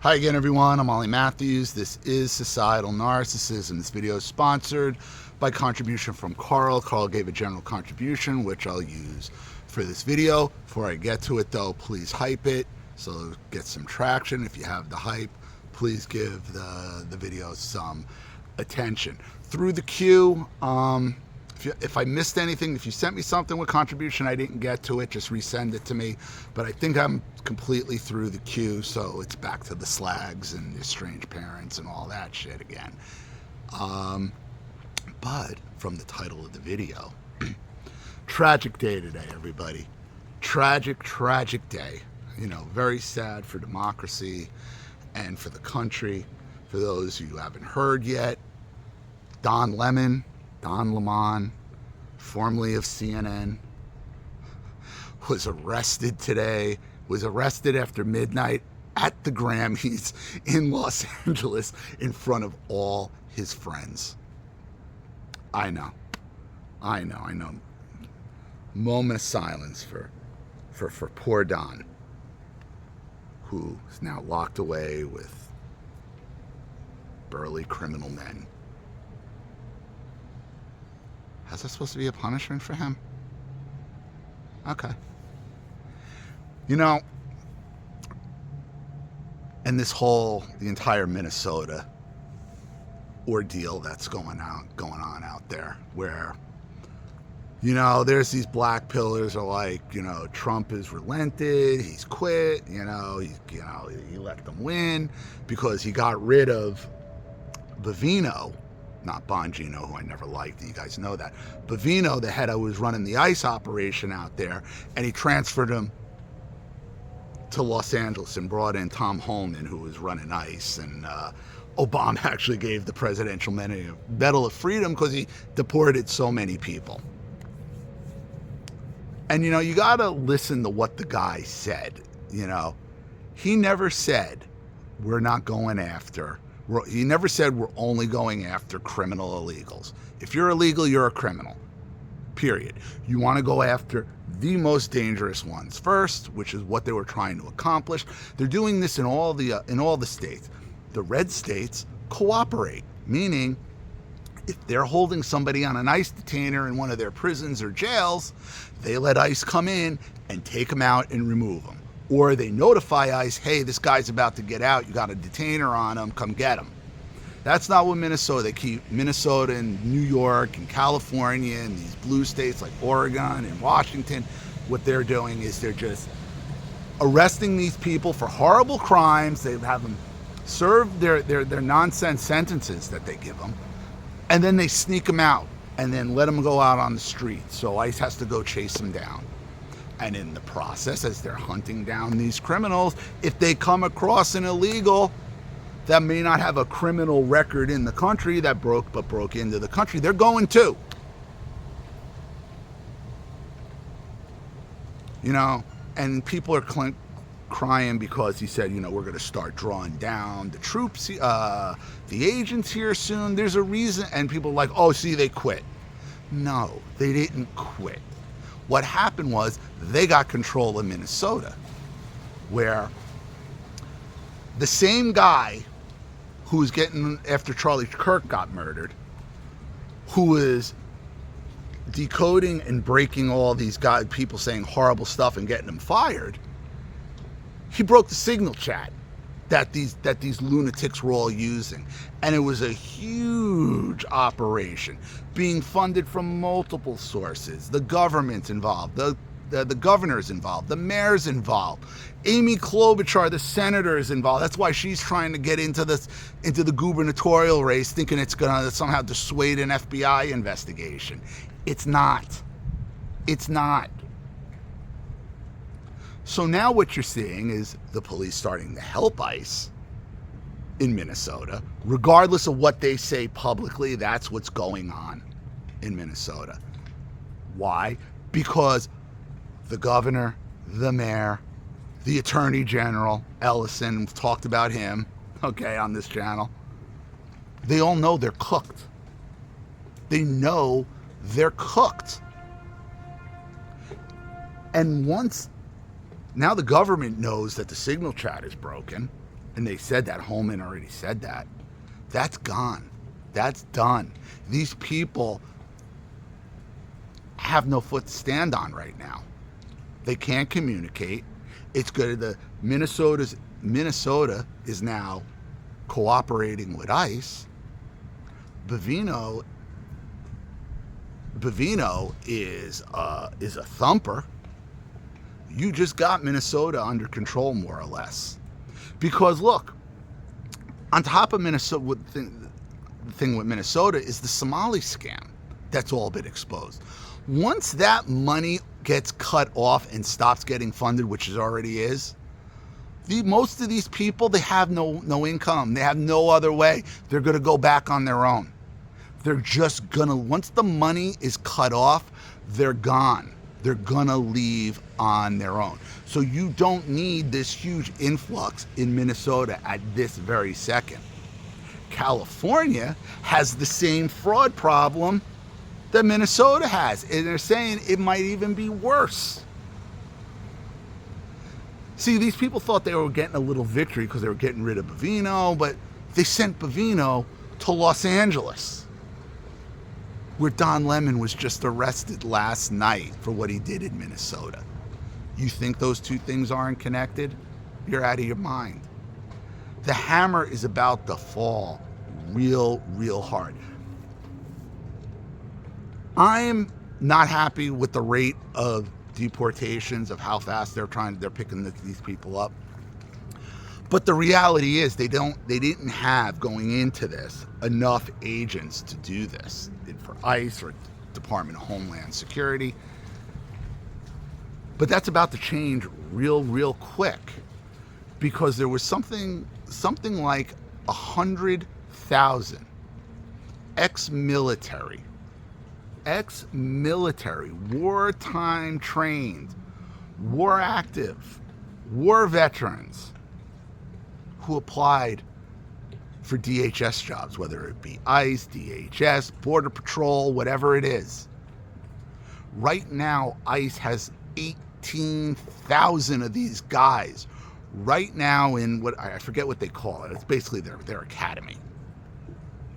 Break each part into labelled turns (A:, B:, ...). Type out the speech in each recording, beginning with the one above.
A: Hi again, everyone. I'm Ollie Matthews. This is Societal Narcissism. This video is sponsored by contribution from Carl. Carl gave a general contribution, which I'll use for this video. Before I get to it, though, please hype it so get some traction. If you have the hype, please give the video some attention. Through the queue, if I missed anything, if you sent me something with contribution, I didn't get to it, just resend it to me. But I think I'm completely through the queue, so it's back to the slags and the strange parents and all that shit again. But from the title of the video, tragic day today, everybody. Tragic day. You know, very sad for democracy and for the country. For those who haven't heard yet, Don Lemon, formerly of CNN, was arrested today, was arrested after midnight at the Grammys in Los Angeles in front of all his friends. I know. Moment of silence for poor Don, who is now locked away with burly criminal men. How's that supposed to be a punishment for him? Okay. You know, and the entire Minnesota ordeal that's going on out there, where, you know, there's these black pillars are like, you know, Trump has relented, he's quit, he let them win because he got rid of Bavino. Not Bongino, who I never liked, you guys know that. Bavino, the head who was running the ICE operation out there, and he transferred him to Los Angeles and brought in Tom Holman, who was running ICE. And Obama actually gave the Presidential Medal of Freedom because he deported so many people. And, you know, you got to listen to what the guy said. You know, he never said, we're not going after. He never said we're only going after criminal illegals. If you're illegal, you're a criminal, period. You want to go after the most dangerous ones first, which is what they were trying to accomplish. They're doing this in all the states. The red states cooperate, meaning if they're holding somebody on an ICE detainer in one of their prisons or jails, they let ICE come in and take them out and remove them. Or they notify ICE, hey, this guy's about to get out, you got a detainer on him, come get him. That's not what Minnesota, they keep Minnesota and New York and California and these blue states like Oregon and Washington. What they're doing is they're just arresting these people for horrible crimes. They have them serve their nonsense sentences that they give them, and then they sneak them out and then let them go out on the street. So ICE has to go chase them down. And in the process, as they're hunting down these criminals, if they come across an illegal that may not have a criminal record in the country that broke into the country, they're going too. You know, and people are crying because he said, you know, we're going to start drawing down the troops, the agents here soon. There's a reason. And people are like, oh, see, they quit. No, they didn't quit. What happened was they got control of Minnesota, where the same guy who was getting after Charlie Kirk got murdered, who was decoding and breaking all these people saying horrible stuff and getting them fired, he broke the signal chat that these lunatics were all using. And it was a huge operation being funded from multiple sources. The government's involved, the governor's involved, the mayor's involved, Amy Klobuchar, the senator, is involved. That's why she's trying to get into the gubernatorial race, thinking it's gonna somehow dissuade an FBI investigation. It's not. So now what you're seeing is the police starting to help ICE in Minnesota. Regardless of what they say publicly, that's what's going on in Minnesota. Why? Because the governor, the mayor, the attorney general, Ellison, we've talked about him, okay, on this channel. They all know they're cooked. They know they're cooked. And now the government knows that the signal chat is broken. And they said that. Holman already said that. That's gone. That's done. These people have no foot to stand on right now. They can't communicate. It's good. Minnesota is now cooperating with ICE. Bovino is a thumper. You just got Minnesota under control, more or less. Because look, on top of Minnesota, the thing with Minnesota is the Somali scam. That's all been exposed. Once that money gets cut off and stops getting funded, which it already is, most of these people, they have no income. They have no other way. They're going to go back on their own. They're just going to, once the money is cut off, they're gone. They're going to leave on their own. So you don't need this huge influx in Minnesota at this very second. California has the same fraud problem that Minnesota has, and they're saying it might even be worse. See, these people thought they were getting a little victory because they were getting rid of Bovino, but they sent Bovino to Los Angeles, where Don Lemon was just arrested last night for what he did in Minnesota. You think those two things aren't connected? You're out of your mind. The hammer is about to fall real hard. I am not happy with the rate of deportations, of how fast they're picking these people up. But the reality is they didn't have, going into this, enough agents to do this for ICE or Department of Homeland Security. But that's about to change real quick, because there was something like 100,000 ex-military, wartime trained, war active, war veterans who applied for DHS jobs, whether it be ICE, DHS, Border Patrol, whatever it is. Right now, ICE has 18,000 of these guys right now in what I forget what they call it. It's basically their academy,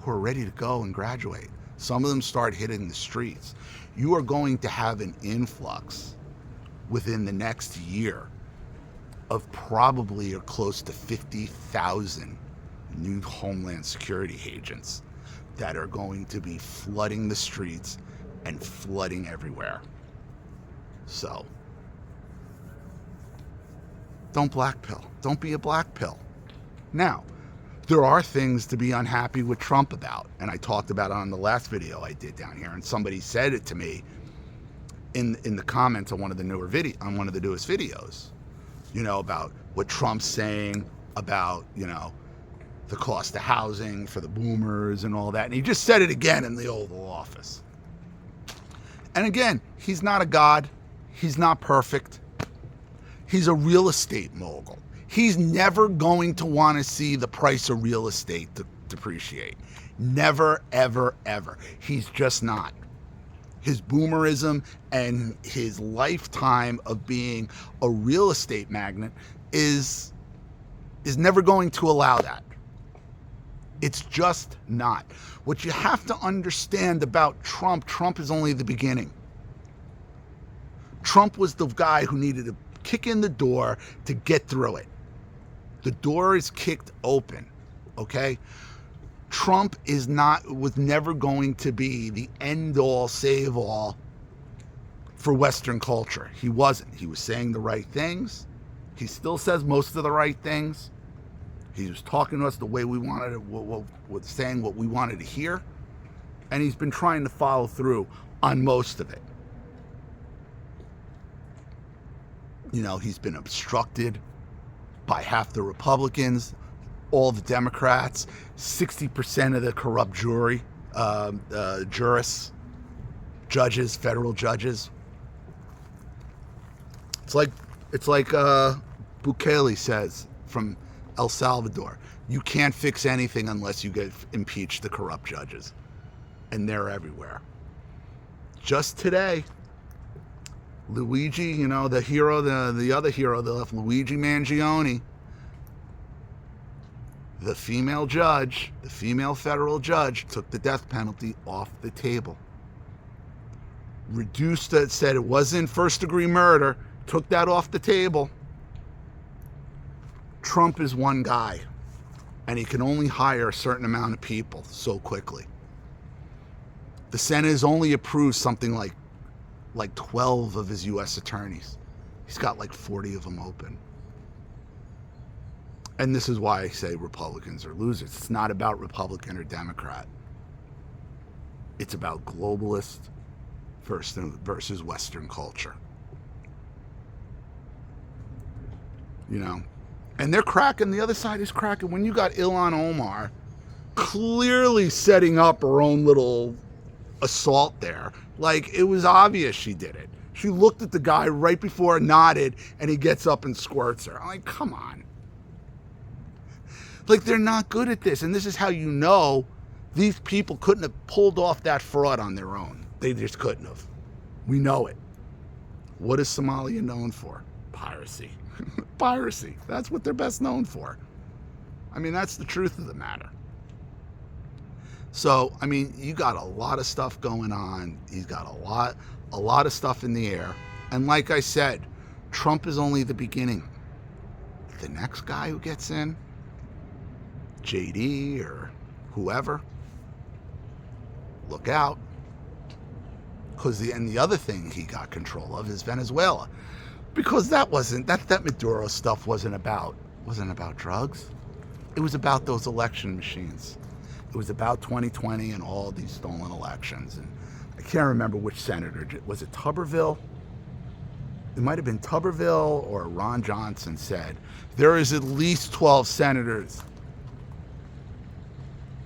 A: who are ready to go and graduate. Some of them start hitting the streets. You are going to have an influx within the next year of probably or close to 50,000 new Homeland Security agents that are going to be flooding the streets and flooding everywhere. So, don't black pill. Don't be a black pill. Now, there are things to be unhappy with Trump about, and I talked about it on the last video I did down here, and somebody said it to me in the comments on one of the newest videos, about what Trump's saying about, the cost of housing for the boomers and all that, and he just said it again in the Oval Office. And again, he's not a god. He's not perfect. He's a real estate mogul. He's never going to want to see the price of real estate depreciate. Never, ever, ever. He's just not. His boomerism and his lifetime of being a real estate magnate is never going to allow that. It's just not. What you have to understand about Trump is only the beginning. Trump was the guy who needed to kick in the door to get through it. The door is kicked open, okay? Trump was never going to be the end-all, save-all for Western culture. He wasn't. He was saying the right things. He still says most of the right things. He was talking to us the way we wanted it, saying what we wanted to hear. And he's been trying to follow through on most of it. He's been obstructed by half the Republicans, all the Democrats, 60% of the corrupt jury, jurists, judges, federal judges. It's like Bukele says from El Salvador, you can't fix anything unless you impeach the corrupt judges. And they're everywhere. Just today, Luigi, the hero, the other hero that left, Luigi Mangione, The female judge, the female federal judge, took the death penalty off the table. Reduced it, said it wasn't first-degree murder, took that off the table. Trump is one guy, and he can only hire a certain amount of people so quickly. The Senate has only approved something like 12 of his U.S. attorneys. He's got like 40 of them open. And this is why I say Republicans are losers. It's not about Republican or Democrat. It's about globalist versus Western culture. You know? And they're cracking, the other side is cracking. When you got Ilhan Omar clearly setting up her own little assault there, like it was obvious she did it. She looked at the guy right before, nodded, and he gets up and squirts her. I'm like, come on. Like, they're not good at this. And this is how you know these people couldn't have pulled off that fraud on their own. They just couldn't have. We know it. What is Somalia known for? Piracy. Piracy. That's what they're best known for. I mean, that's the truth of the matter. So, I mean, you got a lot of stuff going on. He's got a lot of stuff in the air. And like I said, Trump is only the beginning. The next guy who gets in, JD or whoever, look out. Because the other thing he got control of is Venezuela. Because that Maduro stuff wasn't about drugs. It was about those election machines. It was about 2020 and all these stolen elections. And I can't remember which senator. Was it Tuberville? It might have been Tuberville or Ron Johnson said, there is at least 12 senators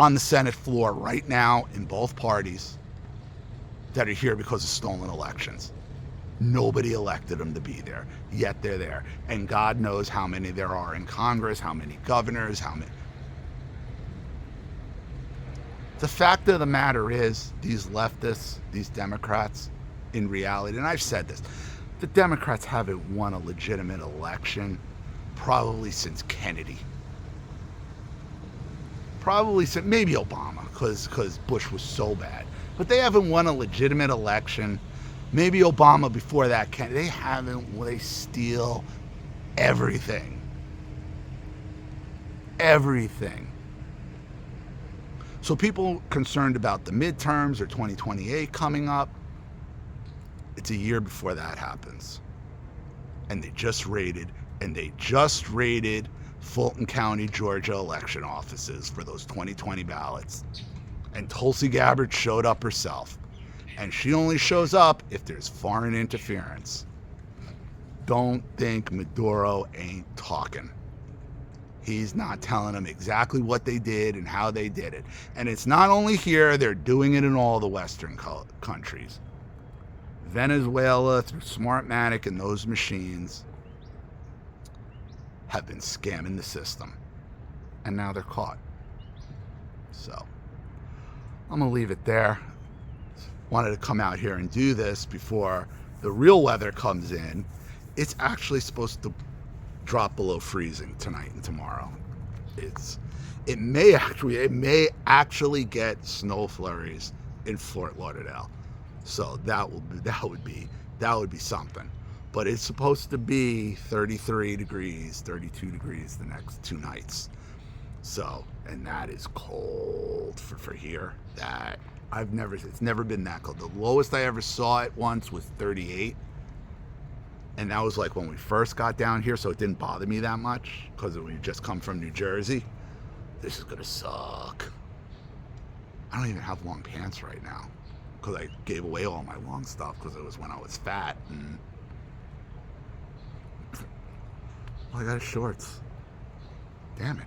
A: on the Senate floor right now in both parties that are here because of stolen elections. Nobody elected them to be there, yet they're there. And God knows how many there are in Congress, how many governors, how many. The fact of the matter is, these leftists, these Democrats, in reality, and I've said this, the Democrats haven't won a legitimate election probably since Kennedy. Probably since, maybe Obama, because Bush was so bad. But they haven't won a legitimate election. Maybe Obama before that. They haven't. They steal everything. Everything. So people concerned about the midterms or 2028 coming up, it's a year before that happens. And they just raided Fulton County, Georgia election offices for those 2020 ballots. And Tulsi Gabbard showed up herself. And she only shows up if there's foreign interference. Don't think Maduro ain't talking. He's not telling them exactly what they did and how they did it. And it's not only here, they're doing it in all the Western countries. Venezuela, through Smartmatic and those machines, have been scamming the system. And now they're caught. So, I'm going to leave it there. Wanted to come out here and do this before the real weather comes in. It's actually supposed to drop below freezing tonight and tomorrow. It may actually get snow flurries in Fort Lauderdale. So that would be something. But it's supposed to be 33 degrees, 32 degrees the next 2 nights. So, and that is cold for here. It's never been that cold. The lowest I ever saw it once was 38. And that was like when we first got down here, so it didn't bother me that much because we just come from New Jersey. This is gonna suck. I don't even have long pants right now because I gave away all my long stuff because it was when I was fat. And I got shorts. Damn it.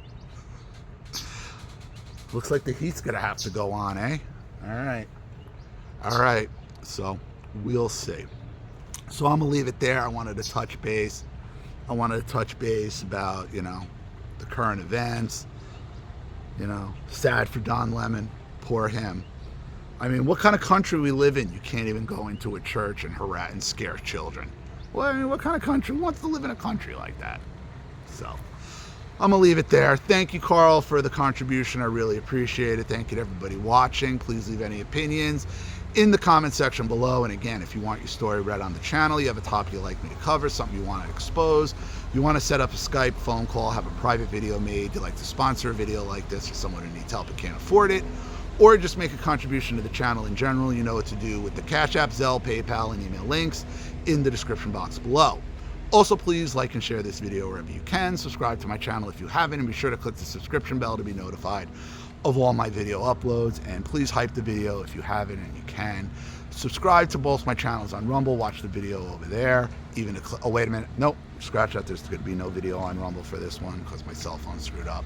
A: Looks like the heat's gonna have to go on, eh? All right. So we'll see. So I'm gonna leave it there. I wanted to touch base. About, the current events. Sad for Don Lemon. Poor him. I mean, what kind of country we live in? You can't even go into a church and harass and scare children. Well, I mean, what kind of country wants to live in a country like that? So, I'm going to leave it there. Thank you, Carl, for the contribution. I really appreciate it. Thank you to everybody watching. Please leave any opinions in the comment section below. And again, if you want your story read on the channel, you have a topic you'd like me to cover, something you want to expose, you want to set up a Skype phone call, have a private video made, you'd like to sponsor a video like this for someone who needs help and can't afford it, or just make a contribution to the channel in general, you know what to do with the Cash App, Zelle, PayPal, and email links in the description box below. Also, please like and share this video wherever you can. Subscribe to my channel if you haven't, and be sure to click the subscription bell to be notified of all my video uploads. And please hype the video if you haven't and you can. Subscribe to both my channels on Rumble. Watch the video over there. Even oh, wait a minute. Nope. Scratch that. There's going to be no video on Rumble for this one because my cell phone screwed up.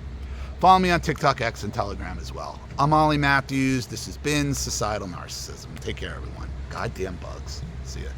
A: Follow me on TikTok, X, and Telegram as well. I'm Ollie Matthews. This has been Societal Narcissism. Take care, everyone. Goddamn bugs. See ya.